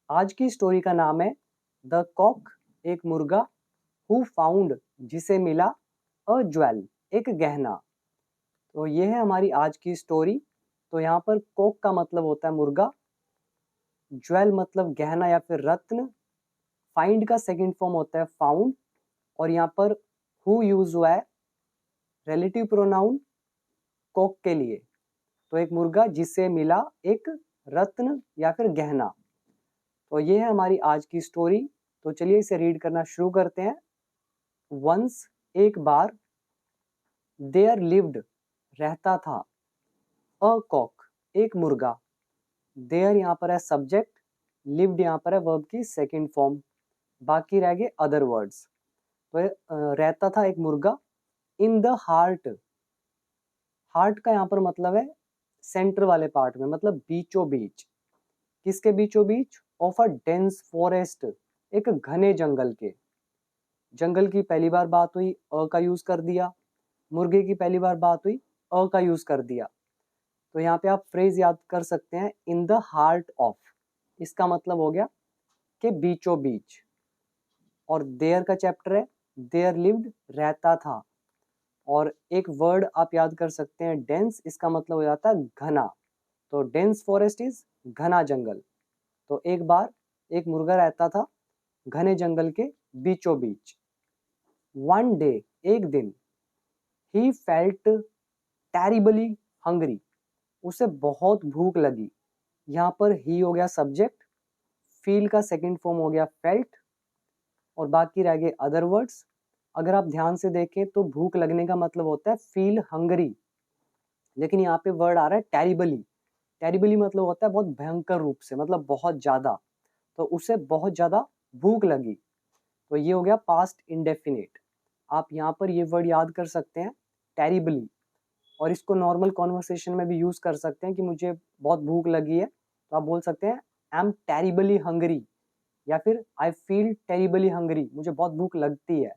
आज की स्टोरी का नाम है द कॉक, एक मुर्गा, हु फाउंड, जिसे मिला, अ ज्वेल, एक गहना। तो ये है हमारी आज की स्टोरी। तो यहाँ पर कॉक का मतलब होता है मुर्गा, ज्वेल मतलब गहना या फिर रत्न, फाइंड का सेकंड फॉर्म होता है फाउंड, और यहाँ पर हु यूज हुआ है रिलेटिव प्रोनाउन कॉक के लिए। तो एक मुर्गा जिसे मिला एक रत्न या फिर गहना। तो ये है हमारी आज की स्टोरी। तो चलिए इसे रीड करना शुरू करते हैं। वंस, एक बार, देयर लिव्ड, रहता था, अ कॉक, एक मुर्गा। देयर यहाँ पर है सब्जेक्ट, लिव्ड यहाँ पर है वर्ब की सेकंड फॉर्म, बाकी रह गए अदर वर्ड्स। तो रहता था एक मुर्गा इन द हार्ट। हार्ट का यहाँ पर मतलब है सेंटर वाले पार्ट में, मतलब बीचों बीच। किसके बीचों बीच? ऑफ अ डेंस फॉरेस्ट, एक घने जंगल के। जंगल की पहली बार बात हुई, अ का यूज कर दिया। मुर्गे की पहली बार बात हुई, अ का यूज कर दिया। तो यहाँ पे आप फ्रेज याद कर सकते हैं, इन द हार्ट ऑफ। इसका मतलब हो गया कि बीचों बीच। और देयर का चैप्टर है, देयर लिव्ड, रहता था। और एक वर्ड आप याद कर सकते हैं, डेंस, इसका मतलब हो जाता है घना। तो डेंस फॉरेस्ट इज घना जंगल। तो एक बार एक मुर्गा रहता था घने जंगल के बीचों बीच। वन डे, एक दिन, ही फेल्ट टेरिबली हंग्री, उसे बहुत भूख लगी। यहाँ पर ही हो गया सब्जेक्ट, फील का सेकंड फॉर्म हो गया फेल्ट, और बाकी रह गए अदर वर्ड्स। अगर आप ध्यान से देखें तो भूख लगने का मतलब होता है फील हंग्री, लेकिन यहाँ पे वर्ड आ रहा है टेरिबली। टेरिबली मतलब होता है बहुत भयंकर रूप से, मतलब बहुत ज्यादा। तो उसे बहुत ज्यादा भूख लगी। तो ये हो गया पास्ट इंडेफिनिट। आप यहाँ पर ये वर्ड याद कर सकते हैं, टेरिबली। और इसको नॉर्मल कॉन्वर्सेशन में भी यूज कर सकते हैं कि मुझे बहुत भूख लगी है, तो आप बोल सकते हैं आई एम टेरिबली हंग्री, या फिर आई फील टेरिबली हंग्री, मुझे बहुत भूख लगती है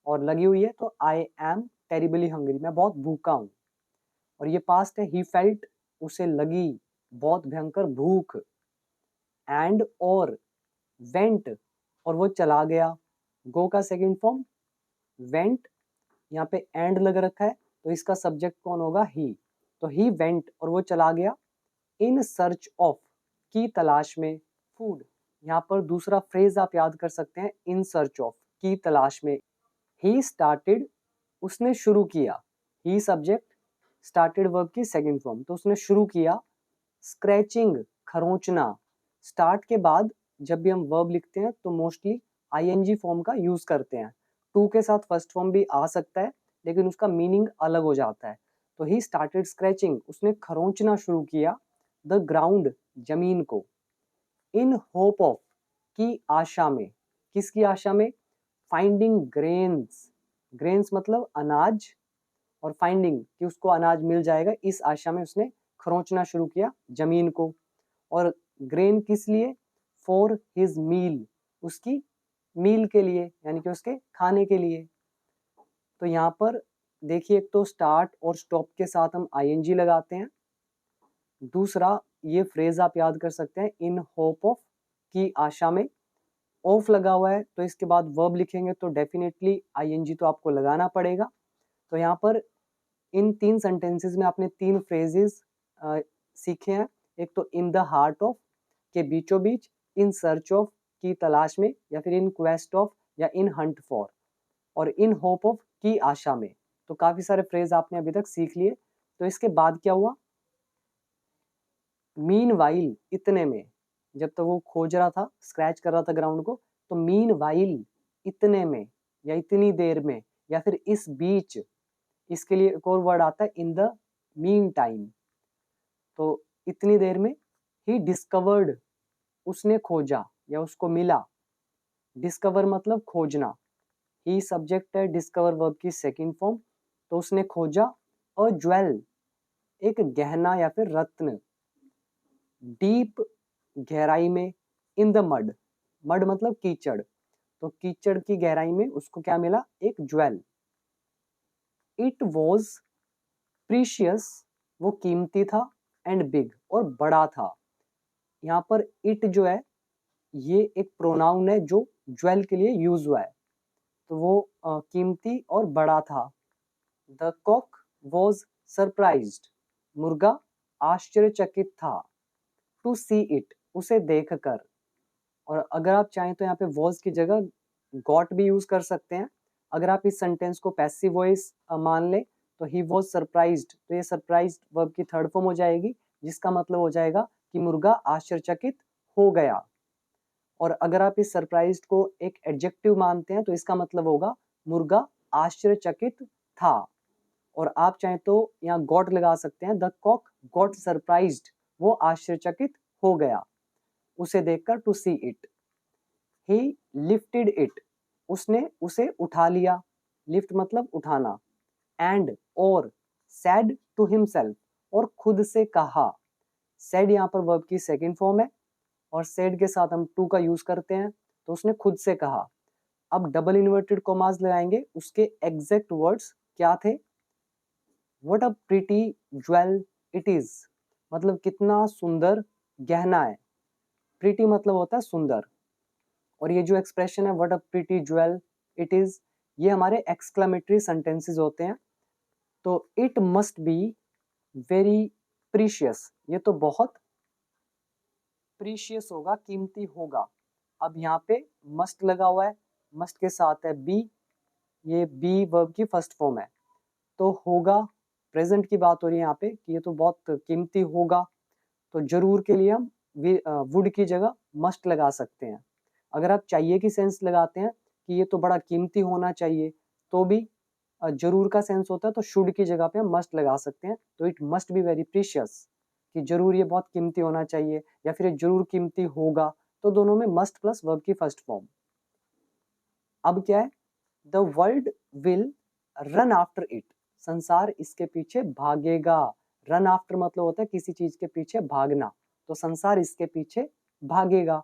और लगी हुई है, तो आई एम टेरिबली हंग्री, मैं बहुत भूखा हूँ। और ये पास्ट है, ही फेल्ट, उसे लगी बहुत भयंकर भूख। एंड और वेंट, और वो चला गया। गो का सेकंड फॉर्म वेंट, यहाँ पे एंड लग रखा है, तो इसका सब्जेक्ट कौन होगा? ही। तो ही वेंट, और वो चला गया, इन सर्च ऑफ, की तलाश में, फूड। यहाँ पर दूसरा फ्रेज आप याद कर सकते हैं, इन सर्च ऑफ, की तलाश में। ही स्टार्टेड, उसने शुरू किया। ही सब्जेक्ट, स्टार्टेड वर्ब की सेकंड फॉर्म, तो उसने शुरू किया। स्क्रैचिंग, खरोंचना। स्टार्ट के बाद जब भी हम वर्ब लिखते हैं तो मोस्टली आईएनजी फॉर्म का यूज करते हैं। टू के साथ फर्स्ट फॉर्म भी आ सकता है, लेकिन उसका मीनिंग अलग हो जाता है। तो ही स्टार्टेड स्क्रैचिंग, उसने खरोंचना शुरू किया, द ग्राउंड, जमीन को। इन होप ऑफ, की आशा में। किसकी आशा में? Finding grains. ग्रेन्स मतलब अनाज, और फाइंडिंग कि उसको अनाज मिल जाएगा, इस आशा में उसने खरोंचना शुरू किया जमीन को। और ग्रेन किस लिए? फॉर हिज मील, उसकी मील के लिए, यानी कि उसके खाने के लिए। तो यहाँ पर देखिए, एक तो स्टार्ट और स्टॉप के साथ हम आईएनजी लगाते हैं। दूसरा ये फ्रेज आप याद कर सकते हैं, इन होप ऑफ, की आशा में। ऑफ लगा हुआ है, तो इसके बाद वर्ब लिखेंगे तो डेफिनेटली आईएनजी तो आपको लगाना पड़ेगा। तो यहाँ पर इन तीन सेंटेंसेस में आपने तीन फ्रेजेस सीखे हैं। एक तो इन द हार्ट ऑफ, के बीचों बीच, इन सर्च ऑफ, की तलाश में, या फिर इन क्वेस्ट ऑफ, या इन हंट फॉर, और इन होप ऑफ, की आशा में। तो काफी सारे फ्रेज आपने अभी तक सीख लिए। तो इसके बाद क्या हुआ? मीन वाइल, इतने में, जब तक वो खोज रहा था, स्क्रैच कर रहा था ग्राउंड को, तो मीन वाइल, इतने में, या इतनी देर में, या फिर इस बीच। इसके लिए एक और वर्ड आता है, इन द मीन टाइम। तो इतनी देर में, ही डिस्कवर्ड, उसने खोजा या उसको मिला। डिस्कवर मतलब खोजना। ही सब्जेक्ट है, डिस्कवर वर्ब की सेकंड फॉर्म, तो उसने खोजा अ ज्वेल, एक गहना या फिर रत्न। डीप, गहराई में, इन द मड, मड मतलब कीचड़, तो कीचड़ की गहराई में उसको क्या मिला? एक ज्वेल। इट वॉज प्रीशियस, वो कीमती था, एंड बिग, और बड़ा था। यहाँ पर इट जो है ये एक प्रोनाउन है जो ज्वेल के लिए यूज हुआ है, तो वो कीमती और बड़ा था। द कॉक वॉज सरप्राइज्ड, मुर्गा आश्चर्यचकित था। टू सी इट, उसे देखकर। और अगर आप चाहें तो यहाँ पे वॉज की जगह गॉट भी यूज कर सकते हैं। अगर आप इस सेंटेंस को पैसिव वॉइस मान ले तो ही वॉज सरप्राइज्ड, तो ये सरप्राइज्ड वर्ब की थर्ड फॉर्म हो जाएगी, जिसका मतलब हो जाएगा कि मुर्गा आश्चर्यचकित हो गया। और अगर आप इस सरप्राइज्ड को एक एडजेक्टिव मानते हैं तो इसका मतलब होगा मुर्गा आश्चर्यचकित था। और आप चाहें तो यहाँ गॉट लगा सकते हैं, द कॉक गॉट सरप्राइज्ड, वो आश्चर्यचकित हो गया उसे देखकर। To see it, he lifted it, उसने उसे उठा लिया, लिफ्ट मतलब उठाना। एंड और सैड टू हिमसेल्फ, और खुद से कहा। सैड यहाँ पर वर्ब की सेकंड फॉर्म है और सैड के साथ हम टू का यूज करते हैं, तो उसने खुद से कहा। अब डबल इन्वर्टेड कॉमास लगाएंगे, उसके एग्जैक्ट वर्ड्स क्या थे? What a pretty jewel it is, मतलब कितना सुंदर गहना है। प्रिटी मतलब होता है सुंदर, और ये जो एक्सप्रेशन है what a pretty jewel it is, ये हमारे एक्सक्लेमेटरी सेंटेंसेस होते हैं। तो it must be very precious, ये तो बहुत प्रीशियस होगा, कीमती होगा। अब यहाँ पे मस्ट लगा हुआ है, मस्ट के साथ है बी, ये बी वर्ब की फर्स्ट फॉर्म है। तो होगा प्रेजेंट की बात हो रही है यहाँ पे कि ये तो बहुत कीमती होगा, तो जरूर के लिए हम वुड की जगह मस्ट लगा सकते हैं। अगर आप चाहिए की सेंस लगाते हैं कि ये तो बड़ा कीमती होना चाहिए, तो भी जरूर का सेंस होता है, तो शुड की जगह पे हम मस्ट लगा सकते हैं। तो it must be very precious, कि जरूर ये बहुत कीमती होना चाहिए, या फिर ये जरूर कीमती होगा। तो दोनों में मस्ट प्लस वर्ब की फर्स्ट फॉर्म। अब क्या है? The world will run after it, संसार इसके पीछे भागेगा। रन आफ्टर मतलब होता है किसी चीज के पीछे भागना, तो संसार इसके पीछे भागेगा।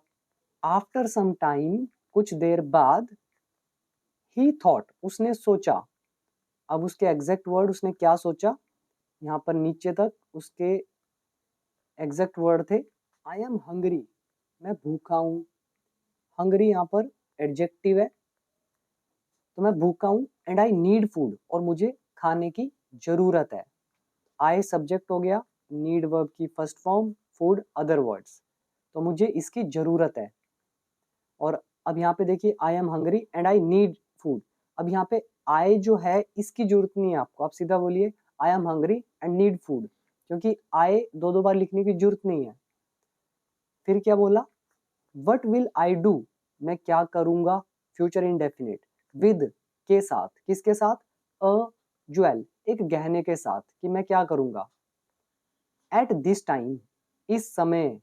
आफ्टर सम टाइम, कुछ देर बाद। ही थॉट, उसने सोचा। अब उसके एग्जैक्ट वर्ड उसने क्या सोचा, यहाँ पर नीचे तक उसके एग्जैक्ट वर्ड थे, आई एम हंग्री, मैं भूखा हूं। हंग्री यहाँ पर एडजेक्टिव है, तो मैं भूखा हूं। एंड आई नीड फूड, और मुझे खाने की जरूरत है। आई सब्जेक्ट हो गया, नीड वर्ब की first form, food other words, तो मुझे इसकी जरूरत है। और अब यहाँ पे देखिए, I am hungry and I need food. अब यहाँ पे आई जो है इसकी जरूरत नहीं है आपको, आप सीधा बोलिए I am hungry and need food, क्योंकि आई दो दो बार लिखने की जरूरत नहीं है। फिर क्या बोला? वट विल आई डू, मैं क्या करूंगा, फ्यूचर इंडेफिनिट, विद के साथ, किसके साथ? अ ज्वेल, एक गहने के साथ, कि मैं क्या करूंगा। एट दिस टाइम, इस समय।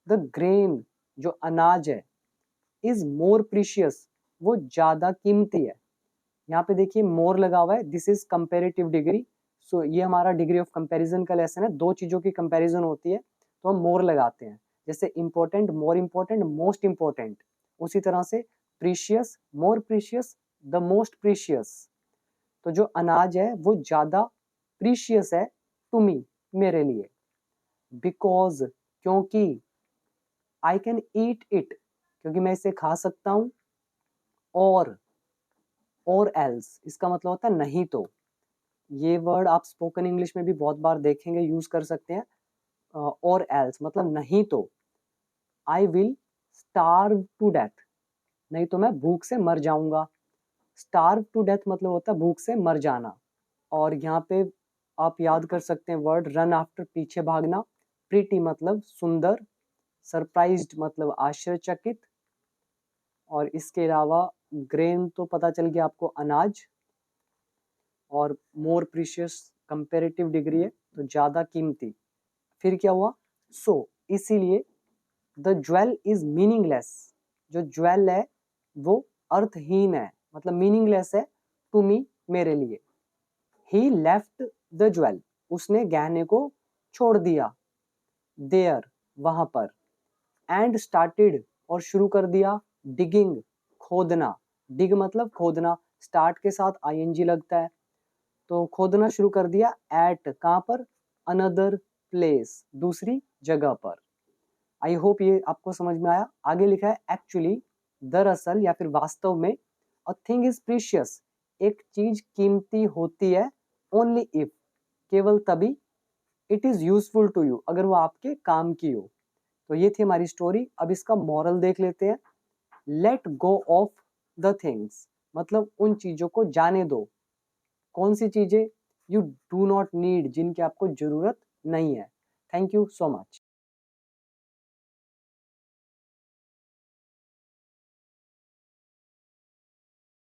द ग्रेन, जो अनाज है, इज मोर प्रीशियस, वो ज्यादा कीमती है। यहाँ पे देखिए मोर लगा हुआ है, दिस इज कंपेरेटिव डिग्री। सो ये हमारा डिग्री ऑफ कंपैरिजन का लेसन है, दो चीजों की कंपैरिजन होती है तो हम मोर लगाते हैं। जैसे important, more important, most important, उसी तरह से precious, more precious, the most precious. तो जो अनाज है वो ज्यादा प्रीशियस है टू मी, मेरे लिए। बिकॉज, क्योंकि। आई कैन ईट इट, क्योंकि मैं इसे खा सकता हूं। और एल्स, इसका मतलब होता है नहीं तो। ये वर्ड आप स्पोकन इंग्लिश में भी बहुत बार देखेंगे, यूज कर सकते हैं। और एल्स मतलब नहीं तो। I will starve to death, नहीं तो मैं भूख से मर जाऊंगा। स्टार्व टू डेथ मतलब होता है भूख से मर जाना। और यहाँ पे आप याद कर सकते हैं वर्ड रन आफ्टर, पीछे भागना। प्रीटी मतलब सुंदर। सरप्राइज्ड मतलब आश्चर्यचकित। और इसके अलावा ग्रेन तो पता चल गया आपको, अनाज। और मोर प्रीशियस कंपेरेटिव डिग्री है, तो ज्यादा कीमती। फिर क्या हुआ? सो, इसीलिए द ज्वेल इज मीनिंगलेस, जो ज्वेल है वो अर्थहीन है, मतलब मीनिंगलेस है टू मी, मेरे लिए। ही लेफ्ट द ज्वेल, उसने गहने को छोड़ दिया। देयर, वहां पर। एंड स्टार्टेड, और शुरू कर दिया। डिगिंग, खोदना। डिग मतलब खोदना, स्टार्ट के साथ आईएनजी लगता है, तो खोदना शुरू कर दिया। एट, कहाँ पर? अनदर प्लेस, दूसरी जगह पर। आई होप ये आपको समझ में आया। आगे लिखा है एक्चुअली, दरअसल या फिर वास्तव में, अ थिंग इज प्रीशियस, एक चीज कीमती होती है, ओनली इफ, केवल तभी, it is useful to you, अगर वो आपके काम की हो। तो ये थी हमारी स्टोरी। अब इसका मॉरल देख लेते हैं। Let go of the things, मतलब उन चीजों को जाने दो। कौन सी चीजें? यू डू नॉट नीड, जिनकी आपको जरूरत नहीं है। Thank you so much.